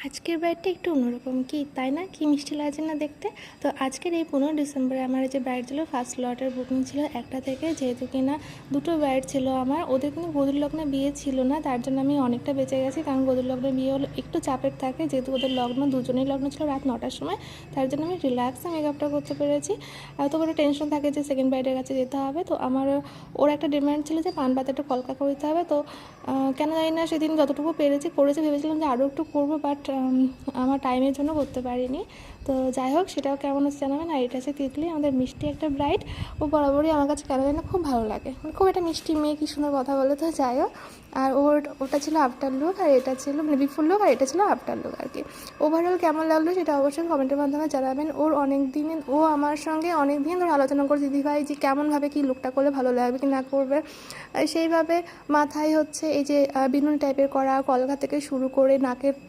আজকের ব্রাইডটা একটু অন্যরকম, কি তাই না? কি মিষ্টি লাগছে না দেখতে? তো আজকের এই 15 ডিসেম্বরে আমার যে ব্রাইড ছিল, ফার্স্ট লটের বুকিং ছিল একটা থেকে, যেহেতু কিনা দুটো ব্রাইড ছিল আমার, ওদের কিন্তু গোধূলি লগ্নে বিয়ে ছিল না, তার জন্য আমি অনেকটা বেঁচে গেছি। কারণ গোধূলি লগ্নে বিয়ে হলো একটু চাপের থাকে, যেহেতু ওদের লগ্ন দুজনেই লগ্ন ছিল রাত 9টার সময়, তার জন্য আমি রিল্যাক্সে মেকআপটা করতে পেরেছি। তো কোনো টেনশন থাকে যে সেকেন্ড ব্রাইডের কাছে যেতে হবে। তো আমার ওর একটা ডিমান্ড ছিল যে পান পাতা একটু কলকা করতে হবে। তো কেন জানি না সেদিন যতটুকু পেরেছি করেছি, ভেবেছিলাম যে আরও একটু করবো, বাট আমার টাইমের জন্য করতে পারিনি। তো যাই হোক, সেটাও কেমন হচ্ছে জানাবেন। আর এটা হচ্ছে তিতলি, আমাদের মিষ্টি একটা ব্রাইড। ও বরাবরই আমার কাছে কেন জানি না খুব ভালো লাগে, মানে খুব একটা মিষ্টি মেয়ে, কি সুন্দর কথা বলে। তো যাই হোক, আর ওটা ছিল আফটার লুক, আর এটা ছিল মানে বিফোর লুক, আর এটা ছিল আফটার লুক আর কি। ওভারঅল কেমন লাগলো সেটা অবশ্যই কমেন্টের মাধ্যমে জানাবেন। ও আমার সঙ্গে অনেক দিন ধরে আলোচনা করে দিদিভাই যে কেমনভাবে কী লুকটা করলে ভালো লাগবে কি না করবে। সেইভাবে মাথায় হচ্ছে এই যে বিনুনি টাইপের করা, কলকা থেকে শুরু করে নাকের